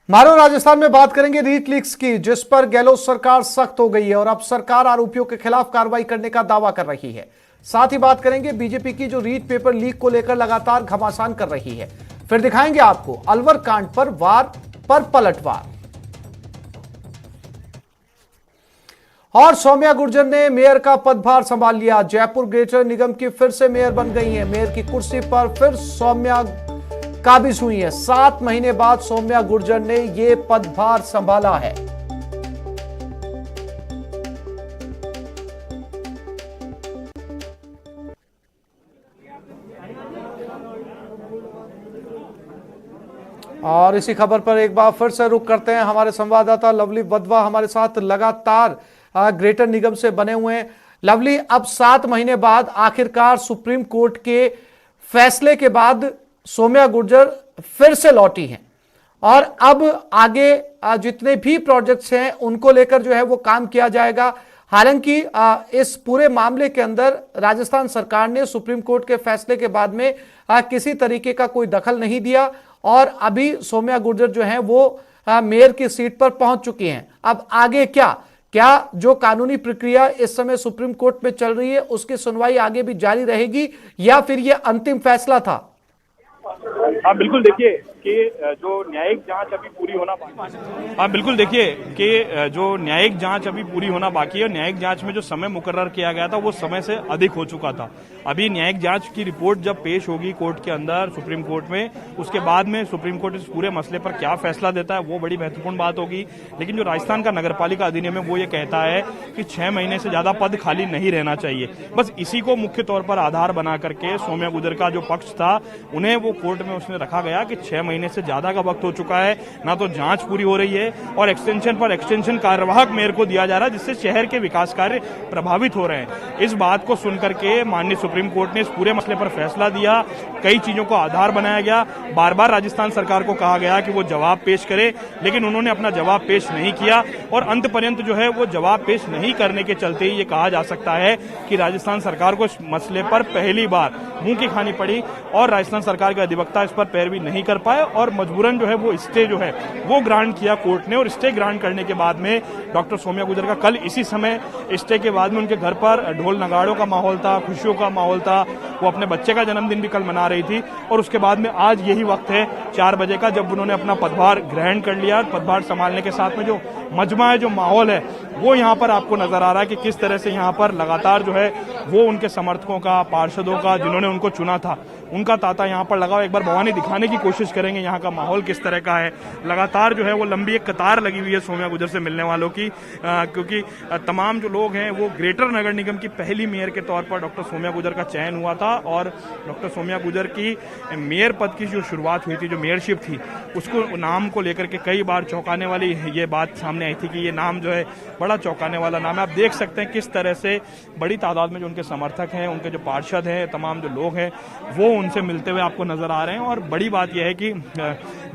मारो राजस्थान में बात करेंगे रीट लीक्स की, जिस पर गहलोत सरकार सख्त हो गई है और अब सरकार आरोपियों के खिलाफ कार्रवाई करने का दावा कर रही है। साथ ही बात करेंगे बीजेपी की जो रीट पेपर लीक को लेकर लगातार घमासान कर रही है। फिर दिखाएंगे आपको अलवर कांड पर वार पर पलटवार। और सौम्या गुर्जर ने मेयर का पदभार संभाल लिया। जयपुर ग्रेटर निगम की फिर से मेयर बन गई हैं। मेयर की कुर्सी पर फिर सौम्या काबिज हुई है। 7 महीने बाद सौम्या गुर्जर ने यह पदभार संभाला है। और इसी खबर पर एक बार फिर से रुक करते हैं। हमारे संवाददाता लवली वधवा हमारे साथ लगातार ग्रेटर निगम से बने हुए हैं। लवली, अब 7 महीने बाद आखिरकार सुप्रीम कोर्ट के फैसले के बाद सौम्या गुर्जर फिर से लौटी हैं और अब आगे जितने भी प्रोजेक्ट्स हैं उनको लेकर जो है वो काम किया जाएगा। हालांकि इस पूरे मामले के अंदर राजस्थान सरकार ने सुप्रीम कोर्ट के फैसले के बाद में किसी तरीके का कोई दखल नहीं दिया और अभी सौम्या गुर्जर जो है वो मेयर की सीट पर पहुंच चुकी हैं। अब आगे क्या जो कानूनी प्रक्रिया इस समय सुप्रीम कोर्ट में चल रही है उसकी सुनवाई आगे भी जारी रहेगी या फिर यह अंतिम फैसला था? हाँ बिल्कुल, देखिए कि जो न्यायिक जांच अभी पूरी होना बाकी है। हाँ बिल्कुल, देखिए कि जो न्यायिक जांच अभी पूरी होना बाकी है। न्यायिक जांच में जो समय मुकर्रर किया गया था वो समय से अधिक हो चुका था। अभी न्यायिक जांच की रिपोर्ट जब पेश होगी कोर्ट के अंदर सुप्रीम कोर्ट में, उसके बाद में सुप्रीम कोर्ट इस पूरे मसले पर क्या फैसला देता है वो बड़ी महत्वपूर्ण बात होगी। लेकिन जो राजस्थान का नगरपालिका अधिनियम है वो ये कहता है कि 6 महीने से ज्यादा पद खाली नहीं रहना चाहिए। बस इसी को मुख्य तौर पर आधार बना करके सौम्या गुर्जर का जो पक्ष था उन्हें वो कोर्ट में उसने रखा गया कि 6 महीने से ज्यादा का वक्त हो चुका है, ना तो जांच पूरी हो रही है और एक्सटेंशन पर एक्सटेंशन कार्यवाहक मेयर को दिया जा रहा है, जिससे शहर के विकास कार्य प्रभावित हो रहे हैं। इस बात को सुनकर के माननीय सुप्रीम कोर्ट ने इस पूरे मसले पर फैसला दिया। कई चीजों को आधार बनाया गया। बार बार राजस्थान सरकार को कहा गया कि वो जवाब पेश करे, लेकिन उन्होंने अपना जवाब पेश नहीं किया और अंत पर्यंत जो है वो जवाब पेश नहीं करने के चलते ही ये कहा जा सकता है कि राजस्थान सरकार को इस मसले पर पहली बार मुंह की खानी पड़ी और राजस्थान सरकार के अधिवक्ता इस पर पैरवी नहीं कर पाए और मजबूरन जो है वो स्टे जो है वो ग्रांट किया कोर्ट ने। और स्टे ग्रांट करने के बाद में डॉक्टर सौम्या गुर्जर का कल इसी समय स्टे के बाद में उनके घर पर ढोल नगाड़ों का माहौल था, खुशियों का माहौल था। वो अपने बच्चे का जन्मदिन भी कल मना रही थी और उसके बाद में आज यही वक्त है 4 बजे का जब उन्होंने अपना पदभार ग्रहण कर लिया। पदभार संभालने के साथ में जो मजमा है, जो माहौल है वो यहाँ पर आपको नजर आ रहा है कि किस तरह से यहाँ पर लगातार जो है वो उनके समर्थकों का, पार्षदों का, जिन्होंने उनको चुना था, उनका तांता यहाँ पर लगा। एक बार भवानी दिखाने की कोशिश करेंगे यहाँ का माहौल किस तरह का है। लगातार जो है वो लंबी एक कतार लगी हुई है सौम्या गुर्जर से मिलने वालों की, क्योंकि तमाम जो लोग हैं वो ग्रेटर नगर निगम की पहली मेयर के तौर पर डॉक्टर सौम्या गुर्जर का चयन हुआ था और डॉक्टर सौम्या गुर्जर की मेयर पद की जो शुरुआत हुई थी, जो मेयरशिप थी, उसको नाम को लेकर के कई बार चौंकाने वाली ये बात सामने आई थी कि ये नाम जो है बड़ा चौंकाने वाला नाम है। आप देख सकते हैं किस तरह से बड़ी तादाद में जो उनके समर्थक हैं, उनके जो पार्षद हैं, तमाम जो लोग हैं वो उनसे मिलते हुए आपको नजर आ रहे हैं। और बड़ी बात यह है कि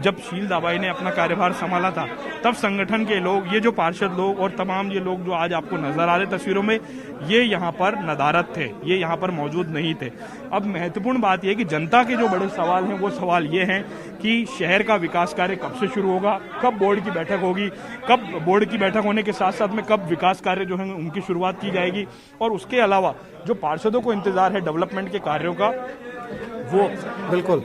जब शील दाबाई ने अपना कार्यभार संभाला था तब संगठन के लोग, ये जो पार्षद लोग और तमाम ये लोग जो आज आपको नजर आ रहे तस्वीरों में, ये यहाँ पर नदारत थे, ये यहाँ पर मौजूद नहीं थे। अब महत्वपूर्ण बात यह कि जनता के जो बड़े सवाल हैं वो सवाल ये हैं कि शहर का विकास कार्य कब से शुरू होगा, कब बोर्ड की बैठक होगी, कब बोर्ड की बैठक होने के साथ साथ में कब विकास कार्य जो है उनकी शुरुआत की जाएगी और उसके अलावा जो पार्षदों को इंतजार है डेवलपमेंट के कार्यों का वो बिल्कुल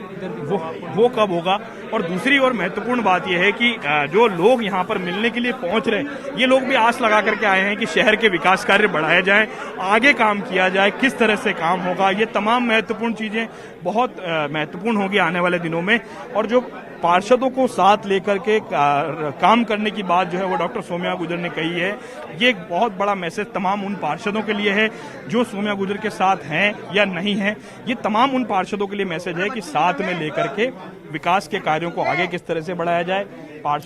वो कब होगा। और दूसरी और महत्वपूर्ण बात यह है कि जो लोग यहाँ पर मिलने के लिए पहुंच रहे हैं, ये लोग भी आस लगा करके आए हैं कि शहर के विकास कार्य बढ़ाए जाएं, आगे काम किया जाए, किस तरह से काम होगा। ये तमाम महत्वपूर्ण चीजें बहुत महत्वपूर्ण होगी आने वाले दिनों में। और जो पार्षदों को साथ लेकर के काम करने की बात जो है वो डॉक्टर सौम्या गुर्जर ने कही है, ये एक बहुत बड़ा मैसेज तमाम उन पार्षदों के लिए है जो सौम्या गुर्जर के साथ हैं या नहीं हैं। ये तमाम उन पार्षदों के लिए मैसेज है कि साथ में लेकर के विकास के कार्यों को आगे किस तरह से बढ़ाया जाए।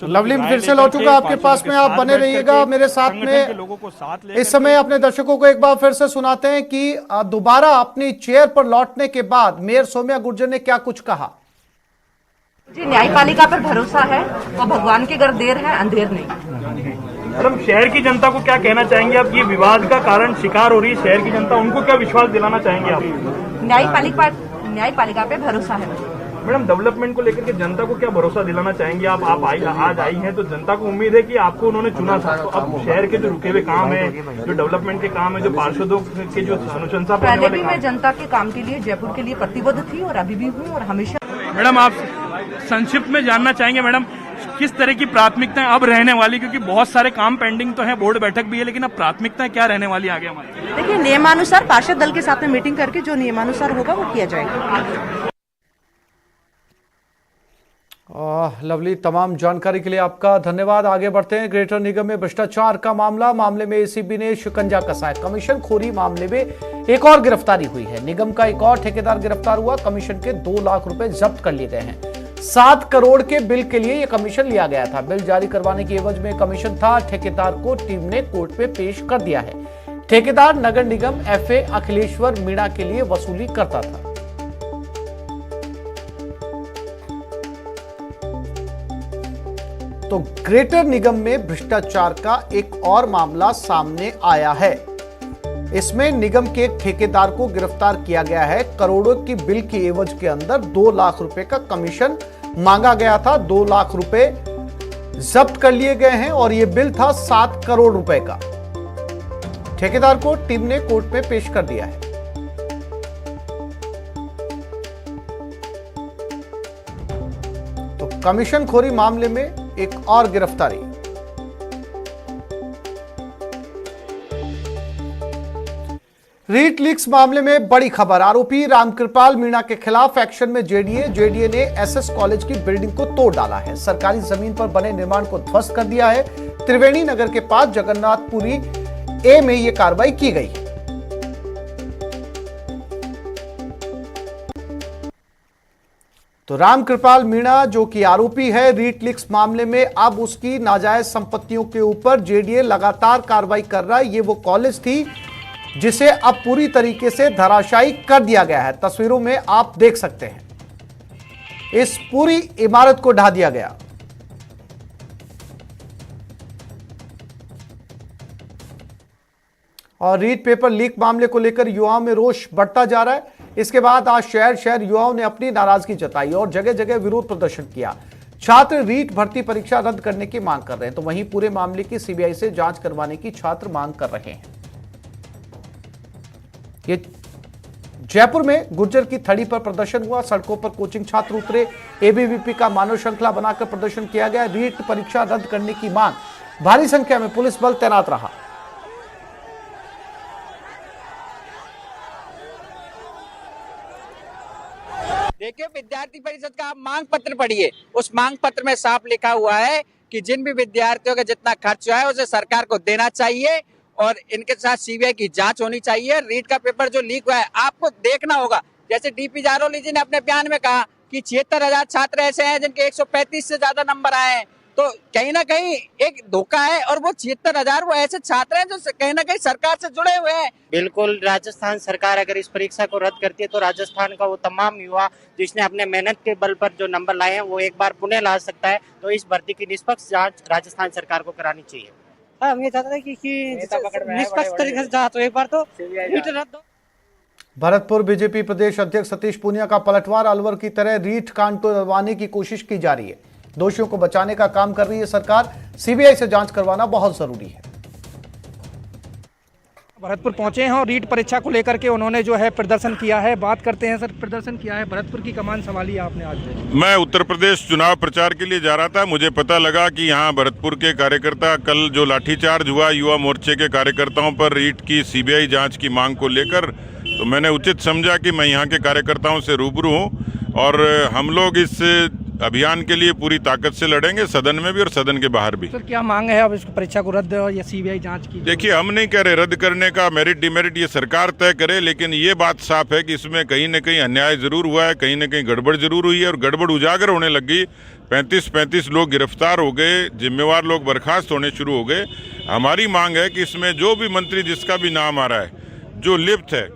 लवली फिर से लौटूंगा आपके पास में, आप बने रहिएगा मेरे साथ में। लोगों को साथ इस समय अपने दर्शकों को एक बार फिर से सुनाते हैं कि दोबारा अपनी चेयर पर लौटने के बाद मेयर सौम्या गुर्जर ने क्या कुछ कहा। जी, न्यायपालिका पर भरोसा है और भगवान के घर देर है अंधेर नहीं। मैडम, शहर की जनता को क्या कहना चाहेंगे आप? ये विवाद का कारण शिकार हो रही है शहर की जनता, उनको क्या विश्वास दिलाना चाहेंगे आप? न्यायपालिका पे भरोसा है। मैडम डेवलपमेंट को लेकर के जनता को क्या भरोसा दिलाना चाहेंगे आप आज आई हैं तो जनता को उम्मीद है कि आपको उन्होंने चुना था, तो अब शहर के जो रुके हुए काम है, जो डेवलपमेंट के काम है, जो पार्षदों के जो अनुशंसा पहले भी मैं जनता के काम के लिए जयपुर के लिए प्रतिबद्ध थी और अभी भी हूँ और हमेशा। मैडम आप संक्षिप्त में जानना चाहेंगे मैडम किस तरह की प्राथमिकताएं अब रहने वाली, क्योंकि बहुत सारे काम पेंडिंग तो है, बोर्ड बैठक भी है, लेकिन अब प्राथमिकताएं क्या रहने वाली आगे हमारी? देखिए नियमानुसार पार्षद दल के साथ में मीटिंग करके जो नियमानुसार होगा वो किया जाएगा। लवली, तमाम जानकारी के लिए आपका धन्यवाद। आगे बढ़ते हैं। ग्रेटर निगम में भ्रष्टाचार का मामले में एसीबी ने शिकंजा कसा है। कमीशन खोरी मामले में एक और गिरफ्तारी हुई है। निगम का एक और ठेकेदार गिरफ्तार हुआ। कमीशन के 2 लाख रुपए जब्त कर लिए गए हैं। 7 करोड़ के बिल के लिए यह कमीशन लिया गया था। बिल जारी करवाने की एवज में कमीशन था। ठेकेदार को टीम ने कोर्ट में पेश कर दिया है। ठेकेदार नगर निगम एफए अखिलेश्वर मीणा के लिए वसूली करता था। तो ग्रेटर निगम में भ्रष्टाचार का एक और मामला सामने आया है। इसमें निगम के एक ठेकेदार को गिरफ्तार किया गया है। करोड़ों की बिल की एवज के अंदर 2 लाख रुपए का कमीशन मांगा गया था। 2 लाख रुपए जब्त कर लिए गए हैं और यह बिल था 7 करोड़ रुपए का। ठेकेदार को टीम ने कोर्ट में पेश कर दिया है। तो कमीशन खोरी मामले में एक और गिरफ्तारी। रीट लीक्स मामले में बड़ी खबर। आरोपी रामकृपाल मीणा के खिलाफ एक्शन में जेडीए ने एसएस कॉलेज की बिल्डिंग को तोड़ डाला है। सरकारी जमीन पर बने निर्माण को ध्वस्त कर दिया है। त्रिवेणी नगर के पास जगन्नाथपुरी ए में यह कार्रवाई की गई है। तो रामकृपाल मीणा जो कि आरोपी है रीट लीक्स मामले में, अब उसकी नाजायज संपत्तियों के ऊपर जेडीए लगातार कार्रवाई कर रहा है। ये वो कॉलेज थी जिसे अब पूरी तरीके से धराशायी कर दिया गया है। तस्वीरों में आप देख सकते हैं, इस पूरी इमारत को ढा दिया गया। और रीट पेपर लीक मामले को लेकर युवाओं में रोष बढ़ता जा रहा है। इसके बाद आज शहर युवाओं ने अपनी नाराजगी जताई और जगह जगह विरोध प्रदर्शन किया। छात्र रीट भर्ती परीक्षा रद्द करने की मांग कर रहे हैं, तो वहीं पूरे मामले की सीबीआई से जांच करवाने की छात्र मांग कर रहे हैं। ये जयपुर में गुर्जर की थड़ी पर प्रदर्शन हुआ। सड़कों पर कोचिंग छात्र उतरे। एबीवीपी का मानव श्रृंखला बनाकर प्रदर्शन किया गया। रीट परीक्षा रद्द करने की मांग। भारी संख्या में पुलिस बल तैनात रहा। देखिए, विद्यार्थी परिषद का आप मांग पत्र पढ़िए। उस मांग पत्र में साफ लिखा हुआ है कि जिन भी विद्यार्थियों का जितना खर्च हुआ है उसे सरकार को देना चाहिए और इनके साथ सीबीआई की जांच होनी चाहिए। रीट का पेपर जो लीक हुआ है आपको देखना होगा। जैसे डीपी जारोली जी ने अपने बयान में कहा कि 76,000 छात्र ऐसे हैं जिनके 135 से ज्यादा नंबर आए हैं, तो कहीं ना कहीं एक धोखा है। और वो 76,000 वो ऐसे छात्र हैं जो कहीं ना कहीं सरकार से जुड़े हुए हैं। बिल्कुल, राजस्थान सरकार अगर इस परीक्षा को रद्द करती है तो राजस्थान का वो तमाम युवा जिसने अपने मेहनत के बल पर जो नंबर लाए हैं वो एक बार पुनः ला सकता है। तो इस भर्ती की निष्पक्ष जांच राजस्थान सरकार को करानी चाहिए। हम ये चाहते हैं कि निष्पक्ष तरीके से जांच हो, एक बार तो रीट रद्द हो। भरतपुर बीजेपी प्रदेश अध्यक्ष सतीश पूनिया का पलटवार। अलवर की तरह रीट कांड को दबाने की कोशिश की जा रही है। दोषियों को बचाने का काम कर रही है सरकार। सीबीआई से जांच करवाना बहुत जरूरी है। भरतपुर पहुंचे हैं और रीट परीक्षा को लेकर के उन्होंने जो है प्रदर्शन किया है। बात करते हैं सर, प्रदर्शन किया है, भरतपुर की कमान संभाली है आपने आज। मैं उत्तर प्रदेश चुनाव प्रचार के लिए जा रहा था। मुझे पता लगा कि यहाँ भरतपुर के कार्यकर्ता, कल जो लाठीचार्ज हुआ युवा मोर्चे के कार्यकर्ताओं पर रीट की सीबीआई जांच की मांग को लेकर, तो मैंने उचित समझा कि मैं यहाँ के कार्यकर्ताओं से रूबरू हूँ और हम लोग इस अभियान के लिए पूरी ताकत से लड़ेंगे, सदन में भी और सदन के बाहर भी। सर क्या मांग है अब इस परीक्षा को रद्द या सीबीआई जांच की? देखिए, हम नहीं कह रहे रद्द करने का, मेरिट डिमेरिट ये सरकार तय करे, लेकिन ये बात साफ है कि इसमें कहीं न कहीं अन्याय जरूर हुआ है, कहीं न कहीं गड़बड़ जरूर हुई है और गड़बड़ उजागर होने लग गई। 35 लोग गिरफ्तार हो गए, जिम्मेवार लोग बर्खास्त होने शुरू हो गए। हमारी मांग है कि इसमें जो भी मंत्री जिसका भी नाम आ रहा है, जो लिप्त है,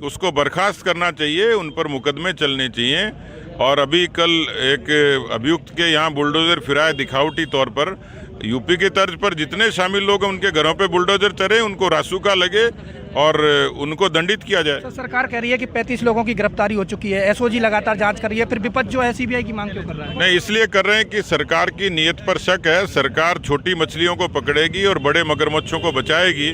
उसको बर्खास्त करना चाहिए, उन पर मुकदमे चलने चाहिए। और अभी कल एक अभियुक्त के यहाँ बुलडोजर फिराए दिखावटी तौर पर, यूपी के तर्ज पर जितने शामिल लोग हैं उनके घरों पे बुलडोजर चले, उनको रासुका लगे और उनको दंडित किया जाए। सर, सरकार कह रही है कि 35 लोगों की गिरफ्तारी हो चुकी है, एसओजी लगातार जांच कर रही है, फिर विपक्ष जो है सीबीआई की मांग क्यों कर रहा है? नहीं, इसलिए कर रहे हैं कि सरकार की नीयत पर शक है। सरकार छोटी मछलियों को पकड़ेगी और बड़े मगरमच्छों को बचाएगी,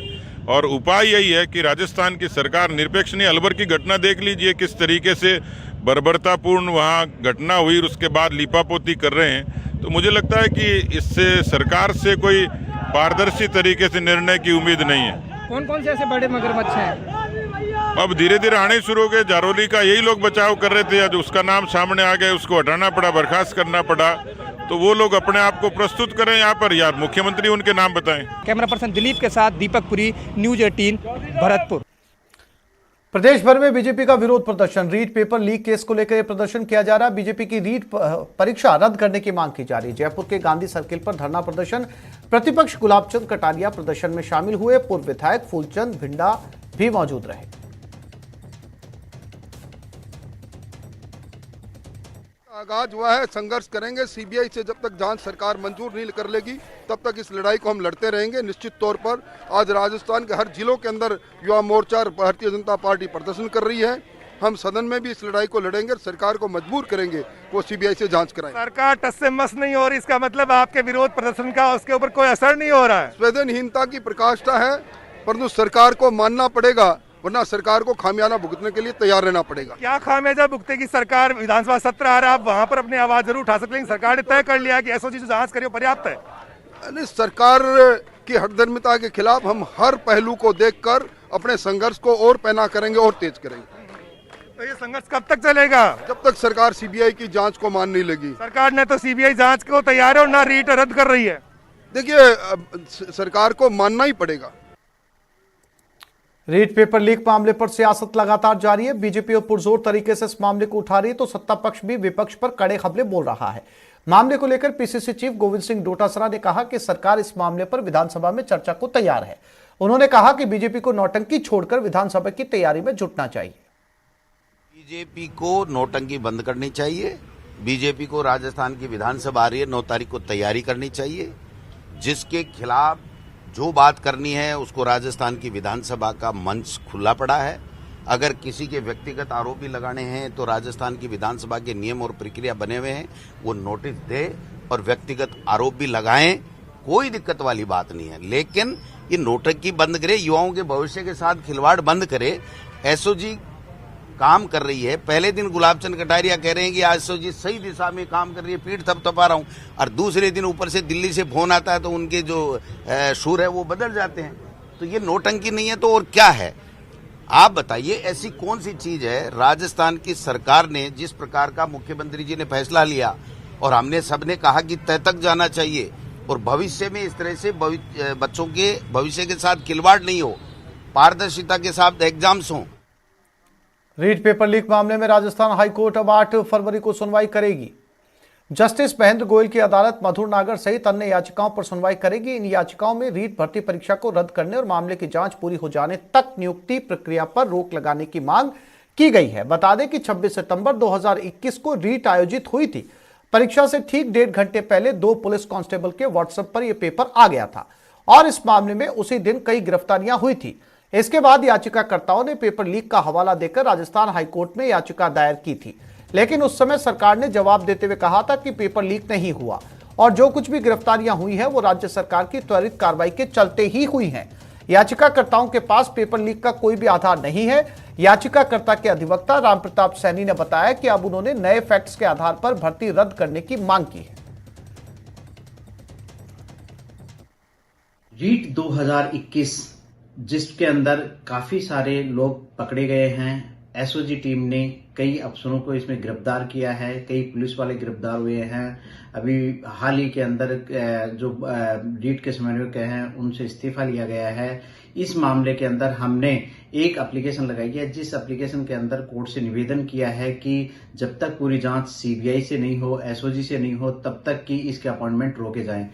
और उपाय यही है कि राजस्थान की सरकार निरपेक्ष नहीं। अलवर की घटना देख लीजिए, किस तरीके से बर्बरतापूर्ण वहाँ घटना हुई और उसके बाद लीपापोती कर रहे हैं। तो मुझे लगता है कि इससे सरकार से कोई पारदर्शी तरीके से निर्णय की उम्मीद नहीं है। कौन कौन से ऐसे बड़े मगरमच्छ हैं? अब धीरे धीरे आने शुरू हो गए। जारोली का यही लोग बचाव कर रहे थे, आज उसका नाम सामने आ गया, उसको हटाना पड़ा, बर्खास्त करना पड़ा। तो वो लोग अपने आप को प्रस्तुत करें यहाँ पर, यार मुख्यमंत्री उनके नाम बताएं। कैमरा पर्सन दिलीप के साथ दीपक पुरी, न्यूज 18 भरतपुर। प्रदेश भर में बीजेपी का विरोध प्रदर्शन। रीट पेपर लीक केस को लेकर प्रदर्शन किया जा रहा है। बीजेपी की रीट परीक्षा रद्द करने की मांग की जा रही है। जयपुर के गांधी सर्किल पर धरना प्रदर्शन। प्रतिपक्ष गुलाबचंद कटारिया प्रदर्शन में शामिल हुए। पूर्व विधायक फूलचंद भिंडा भी मौजूद रहे। आगाज हुआ है, संघर्ष करेंगे। सीबीआई से जब तक जांच सरकार मंजूर नहीं कर लेगी तब तक इस लड़ाई को हम लड़ते रहेंगे। निश्चित तौर पर आज राजस्थान के हर जिलों के अंदर युवा मोर्चा और भारतीय जनता पार्टी प्रदर्शन कर रही है। हम सदन में भी इस लड़ाई को लड़ेंगे, सरकार को मजबूर करेंगे वो सीबीआई से जांच कराए। सरकार टस से मस नहीं हो रही, इसका मतलब आपके विरोध प्रदर्शन का उसके ऊपर कोई असर नहीं हो रहा है। संवेदनहीनता की प्रकाष्ठा है, परंतु सरकार को मानना पड़ेगा, वरना सरकार को खामियाजा भुगतने के लिए तैयार रहना पड़ेगा। क्या खामियाजा भुगतेगी सरकार? विधानसभा सत्र आ रहा है, आप वहाँ पर अपनी आवाज जरूर उठा सकते हैं। सरकार ने तय कर लिया कि एसओजी से जांच करिए, पर्याप्त है। नहीं, सरकार की हठधर्मिता के खिलाफ हम हर पहलू को देखकर अपने संघर्ष को और पैना करेंगे और तेज करेंगे। तो ये संघर्ष कब तक चलेगा? जब तक सरकार सीबीआई की जांच को मान नहीं लगी। सरकार ने तो सीबीआई जांच को तैयार है और ना रीट रद्द कर रही है। देखिए, सरकार को मानना ही पड़ेगा। रीट पेपर लीक मामले पर सियासत लगातार जारी है। बीजेपी और पुरजोर तरीके से इस मामले को उठा रही है तो सत्ता पक्ष भी विपक्ष पर कड़े हमले बोल रहा है। मामले को लेकर पीसीसी चीफ गोविंद सिंह डोटासरा ने कहा कि सरकार इस मामले पर विधानसभा में चर्चा को तैयार है। उन्होंने कहा कि बीजेपी को नौटंकी छोड़कर विधानसभा की तैयारी में जुटना चाहिए। बीजेपी को नौटंकी बंद करनी चाहिए। बीजेपी को राजस्थान की विधानसभा आ रही है, 9 तारीख को तैयारी करनी चाहिए। जिसके खिलाफ जो बात करनी है उसको राजस्थान की विधानसभा का मंच खुला पड़ा है। अगर किसी के व्यक्तिगत आरोप भी लगाने हैं तो राजस्थान की विधानसभा के नियम और प्रक्रिया बने हुए हैं, वो नोटिस दे और व्यक्तिगत आरोप भी लगाएं, कोई दिक्कत वाली बात नहीं है। लेकिन ये नौटंकी बंद करे, युवाओं के भविष्य के साथ खिलवाड़ बंद करे। एसओजी काम कर रही है। पहले दिन गुलाबचंद कटारिया कह रहे हैं कि एसओजी सही दिशा में काम कर रही है, पीठ थपथपा रहा हूं, और दूसरे दिन ऊपर से दिल्ली से फोन आता है तो उनके जो सुर है वो बदल जाते हैं। तो ये नौटंकी नहीं है तो और क्या है? आप बताइए, ऐसी कौन सी चीज है? राजस्थान की सरकार ने जिस प्रकार का मुख्यमंत्री जी ने फैसला लिया और हमने सबने कहा कि तय तक जाना चाहिए और भविष्य में इस तरह से बच्चों के भविष्य के साथ खिलवाड़ नहीं हो, पारदर्शिता के साथ एग्जाम्स हों। रीट पेपर लीक मामले में राजस्थान हाईकोर्ट अब 8 फरवरी को सुनवाई करेगी। जस्टिस महेंद्र गोयल की अदालत मधुर नागर सहित अन्य याचिकाओं पर सुनवाई करेगी। इन याचिकाओं में रीट भर्ती परीक्षा को रद्द करने और मामले की जांच पूरी हो जाने तक नियुक्ति प्रक्रिया पर रोक लगाने की मांग की गई है। बता दें कि 26 सितंबर 2021 को रीट आयोजित हुई थी। परीक्षा से ठीक 1.5 घंटे पहले 2 पुलिस कांस्टेबल के व्हाट्सएप पर यह पेपर आ गया था और इस मामले में उसी दिन कई गिरफ्तारियां हुई थी। इसके बाद याचिकाकर्ताओं ने पेपर लीक का हवाला देकर राजस्थान हाईकोर्ट में याचिका दायर की थी, लेकिन उस समय सरकार ने जवाब देते हुए कहा था कि पेपर लीक नहीं हुआ और जो कुछ भी गिरफ्तारियां हुई हैं वो राज्य सरकार की त्वरित कार्रवाई के चलते ही हुई हैं। याचिकाकर्ताओं के पास पेपर लीक का कोई भी आधार नहीं है। याचिकाकर्ता के अधिवक्ता रामप्रताप सैनी ने बताया कि अब उन्होंने नए फैक्ट्स के आधार पर भर्ती रद्द करने की मांग की है। रीट 2021 जिसके अंदर काफी सारे लोग पकड़े गए हैं। एसओजी टीम ने कई अफसरों को इसमें गिरफ्तार किया है, कई पुलिस वाले गिरफ्तार हुए हैं। अभी हाल ही के अंदर जो रीट के समन्वयक हैं उनसे इस्तीफा लिया गया है। इस मामले के अंदर हमने एक एप्लीकेशन लगाई है, जिस एप्लीकेशन के अंदर कोर्ट से निवेदन किया है कि जब तक पूरी जांच सीबीआई से नहीं हो, एसओजी से नहीं हो, तब तक की इसके अपॉइंटमेंट रोके जाएं।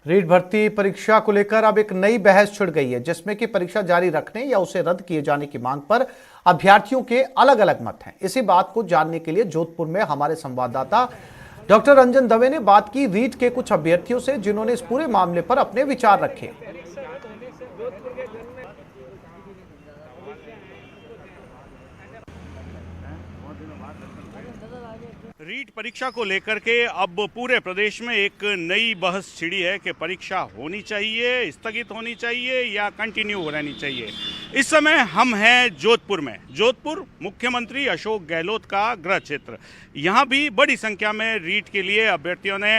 रीट भर्ती परीक्षा को लेकर अब एक नई बहस छिड़ गई है, जिसमें कि परीक्षा जारी रखने या उसे रद्द किए जाने की मांग पर अभ्यर्थियों के अलग अलग मत हैं। इसी बात को जानने के लिए जोधपुर में हमारे संवाददाता डॉक्टर रंजन दवे ने बात की रीट के कुछ अभ्यर्थियों से जिन्होंने इस पूरे मामले पर अपने विचार रखे। रीट परीक्षा को लेकर के अब पूरे प्रदेश में एक नई बहस छिड़ी है कि परीक्षा होनी चाहिए, स्थगित होनी चाहिए या कंटिन्यू रहनी चाहिए। इस समय हम हैं जोधपुर में। जोधपुर मुख्यमंत्री अशोक गहलोत का गृह क्षेत्र। यहाँ भी बड़ी संख्या में रीट के लिए अभ्यर्थियों ने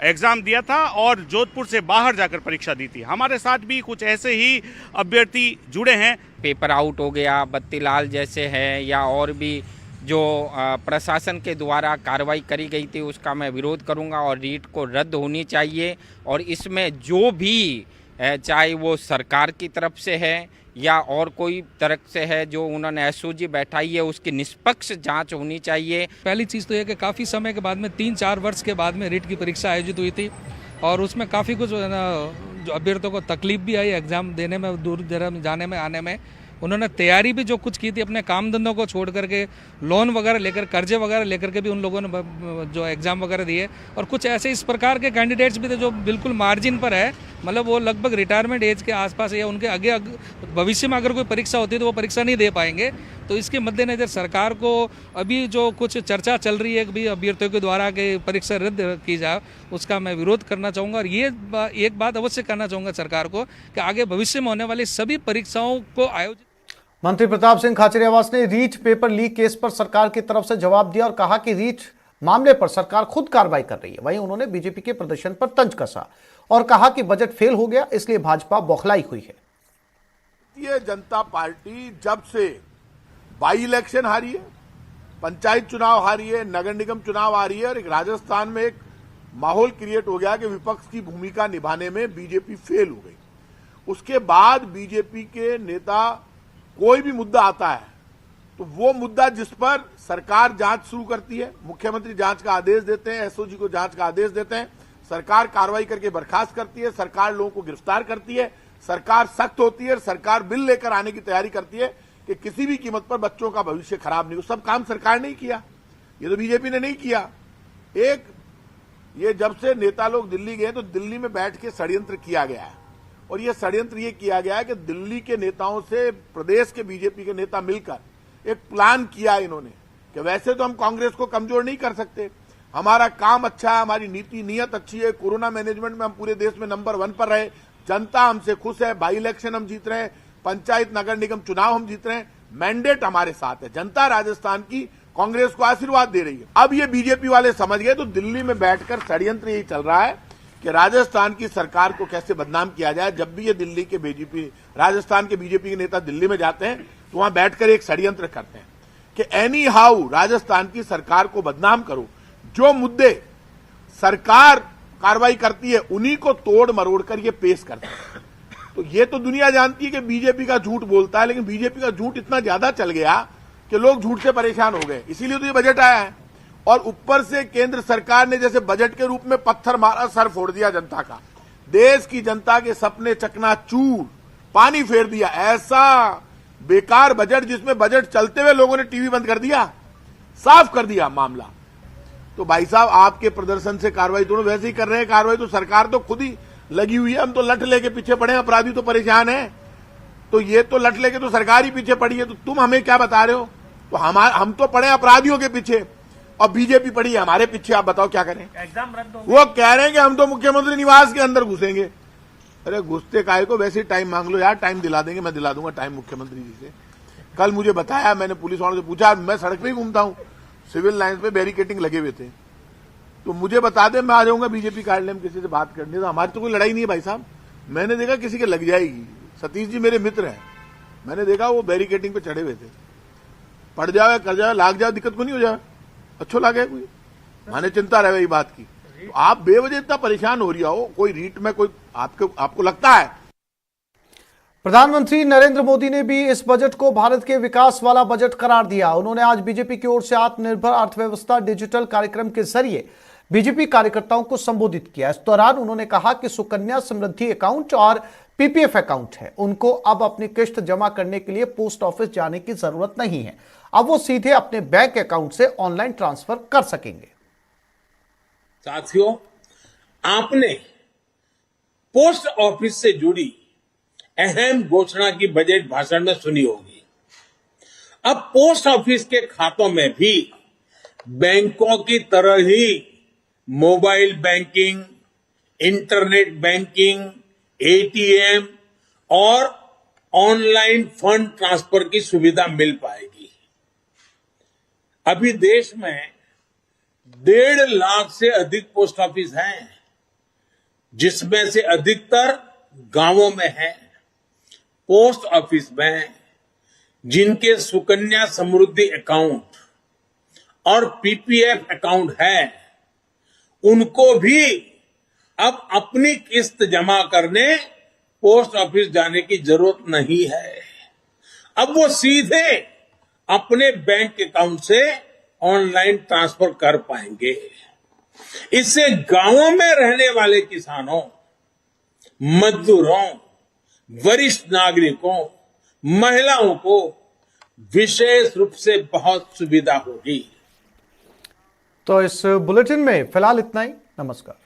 एग्जाम दिया था और जोधपुर से बाहर जाकर परीक्षा दी थी। हमारे साथ भी कुछ ऐसे ही अभ्यर्थी जुड़े हैं। पेपर आउट हो गया, बत्तीलाल जैसे हैं, या और भी जो प्रशासन के द्वारा कार्रवाई करी गई थी उसका मैं विरोध करूंगा और रीट को रद्द होनी चाहिए। और इसमें जो भी चाहे वो सरकार की तरफ से है या और कोई तरफ से है जो उन्होंने एसओजी बैठाई है उसकी निष्पक्ष जांच होनी चाहिए। पहली चीज़ तो यह कि काफ़ी समय के बाद में 3-4 वर्ष के बाद में रीट की परीक्षा आयोजित हुई थी और उसमें काफ़ी कुछ जो अभ्यर्थियों को तकलीफ भी आई एग्ज़ाम देने में, दूर जाने में आने में। उन्होंने तैयारी भी जो कुछ की थी अपने काम धंधों को छोड़ करके, लोन वगैरह लेकर, कर्जे वगैरह लेकर के भी उन लोगों ने जो एग्ज़ाम वगैरह दिए। और कुछ ऐसे इस प्रकार के कैंडिडेट्स भी थे जो बिल्कुल मार्जिन पर है, मतलब वो लगभग रिटायरमेंट एज के आसपास या उनके आगे भविष्य में अगर कोई परीक्षा होती है तो वो परीक्षा नहीं दे पाएंगे। तो इसके मद्देनजर सरकार को अभी जो कुछ चर्चा चल रही है कि भाई अभ्यर्थियों के द्वारा कि परीक्षा रद्द की जाए, उसका मैं विरोध करना चाहूँगा। और ये एक बात अवश्य करना चाहूँगा सरकार को कि आगे भविष्य में होने वाली सभी परीक्षाओं को आयोजित। मंत्री प्रताप सिंह खाचरियावास ने रीट पेपर लीक केस पर सरकार की तरफ से जवाब दिया और कहा कि रीट मामले पर सरकार खुद कार्रवाई कर रही है। वहीं उन्होंने बीजेपी के प्रदर्शन पर तंज कसा और कहा कि बजट फेल हो गया, इसलिए भाजपा बौखलाई हुई है। भारतीय जनता पार्टी जब से बाई इलेक्शन हारी है, पंचायत चुनाव हारी है, नगर निगम चुनाव हारी है और एक राजस्थान में एक माहौल क्रिएट हो गया कि विपक्ष की भूमिका निभाने में बीजेपी फेल हो गई। उसके बाद बीजेपी के नेता कोई भी मुद्दा आता है तो वो मुद्दा जिस पर सरकार जांच शुरू करती है, मुख्यमंत्री जांच का आदेश देते हैं, एसओजी को जांच का आदेश देते हैं, सरकार कार्रवाई करके बर्खास्त करती है, सरकार लोगों को गिरफ्तार करती है, सरकार सख्त होती है, सरकार बिल लेकर आने की तैयारी करती है कि किसी भी कीमत पर बच्चों का भविष्य खराब नहीं हो। सब काम सरकार ने किया, ये तो बीजेपी ने नहीं किया। ये जब से नेता लोग दिल्ली गए तो दिल्ली में बैठ के षड्यंत्र किया गया है और ये षड्यंत्र ये किया गया है कि दिल्ली के नेताओं से प्रदेश के बीजेपी के नेता मिलकर एक प्लान किया इन्होंने कि वैसे तो हम कांग्रेस को कमजोर नहीं कर सकते, हमारा काम अच्छा है, हमारी नीति नीयत अच्छी है, कोरोना मैनेजमेंट में हम पूरे देश में नंबर 1 पर रहे, जनता हमसे खुश है, बाई इलेक्शन हम जीत रहे हैं, पंचायत नगर निगम चुनाव हम जीत रहे हैं, मैंडेट हमारे साथ है, जनता राजस्थान की कांग्रेस को आशीर्वाद दे रही है। अब ये बीजेपी वाले समझ गए तो दिल्ली में बैठकर षड्यंत्र यही चल रहा है कि राजस्थान की सरकार को कैसे बदनाम किया जाए। जब भी ये दिल्ली के बीजेपी, राजस्थान के बीजेपी के नेता दिल्ली में जाते हैं तो वहां बैठकर एक षड्यंत्र करते हैं कि एनी हाउ राजस्थान की सरकार को बदनाम करो, जो मुद्दे सरकार कार्रवाई करती है उन्हीं को तोड़ मरोड़ कर ये पेश करते हैं। तो ये तो दुनिया जानती है कि बीजेपी का झूठ बोलता है, लेकिन बीजेपी का झूठ इतना ज्यादा चल गया कि लोग झूठ से परेशान हो गए, इसीलिए तो ये बजट आया है। और ऊपर से केंद्र सरकार ने जैसे बजट के रूप में पत्थर मारा, सर फोड़ दिया जनता का, देश की जनता के सपने चकनाचूर, पानी फेर दिया। ऐसा बेकार बजट जिसमें बजट चलते हुए लोगों ने टीवी बंद कर दिया, साफ कर दिया मामला। तो भाई साहब आपके प्रदर्शन से कार्रवाई दोनों वैसे ही कर रहे हैं, कार्रवाई तो सरकार तो खुद ही लगी हुई है। हम तो लठ लेके पीछे पड़े हैं, अपराधी तो परेशान है, तो ये तो लठ लेके तो सरकार ही पीछे पड़ी है। तो तुम हमें क्या बता रहे हो? तो हम तो पड़े अपराधियों के पीछे और बीजेपी पड़ी है हमारे पीछे। आप बताओ क्या करें? एग्जाम रद्द हो। वो कह रहे हैं कि हम तो मुख्यमंत्री निवास के अंदर घुसेंगे। अरे घुसते काहे को, वैसे ही टाइम मांग लो यार, टाइम दिला देंगे, मैं दिला दूंगा टाइम मुख्यमंत्री जी से। कल मुझे बताया, मैंने पुलिस वालों से पूछा, मैं सड़क पे ही घूमता हूं, सिविल लाइन्स पे बैरिकेटिंग लगे हुए थे, तो मुझे बता दे, मैं आ जाऊंगा बीजेपी कार्यालय में किसी से बात करने। तो हमारी तो कोई लड़ाई नहीं है भाई साहब, मैंने देखा किसी के लग जाएगी। सतीश जी मेरे मित्र हैं, मैंने देखा वो बैरिकेटिंग पे चढ़े हुए थे, पड़ जाए कर जाए लाग जाए, दिक्कत को नहीं हो जाए, अच्छो लागे कोई, माने चिंता रहे बात की। तो आप बेवजह इतना परेशान हो रही हो, कोई रीट में कोई आपको लगता है? प्रधानमंत्री नरेंद्र मोदी ने भी इस बजट को भारत के विकास वाला बजट करार दिया। उन्होंने आज बीजेपी की ओर से आत्मनिर्भर अर्थव्यवस्था डिजिटल कार्यक्रम के जरिए बीजेपी कार्यकर्ताओं को संबोधित किया। इस दौरान उन्होंने कहा कि सुकन्या समृद्धि अकाउंट और पीपीएफ अकाउंट है, उनको अब अपनी किस्त जमा करने के लिए पोस्ट ऑफिस जाने की जरूरत नहीं है, अब वो सीधे अपने बैंक अकाउंट से ऑनलाइन ट्रांसफर कर सकेंगे। साथियों, आपने पोस्ट ऑफिस से जुड़ी अहम घोषणा की बजट भाषण में सुनी होगी। अब पोस्ट ऑफिस के खातों में भी बैंकों की तरह ही mobile banking, internet banking, ATM और ऑनलाइन फंड ट्रांसफर की सुविधा मिल पाएगी। अभी देश में 1.5 लाख से अधिक पोस्ट ऑफिस हैं, जिसमें से अधिकतर गांवों में है। पोस्ट ऑफिस में जिनके सुकन्या समृद्धि अकाउंट और पीपीएफ अकाउंट है, उनको भी अब अपनी किस्त जमा करने पोस्ट ऑफिस जाने की जरूरत नहीं है। अब वो सीधे अपने बैंक अकाउंट से ऑनलाइन ट्रांसफर कर पाएंगे। इससे गांवों में रहने वाले किसानों, मजदूरों, वरिष्ठ नागरिकों, महिलाओं को विशेष रूप से बहुत सुविधा होगी। तो इस बुलेटिन में फिलहाल इतना ही। नमस्कार।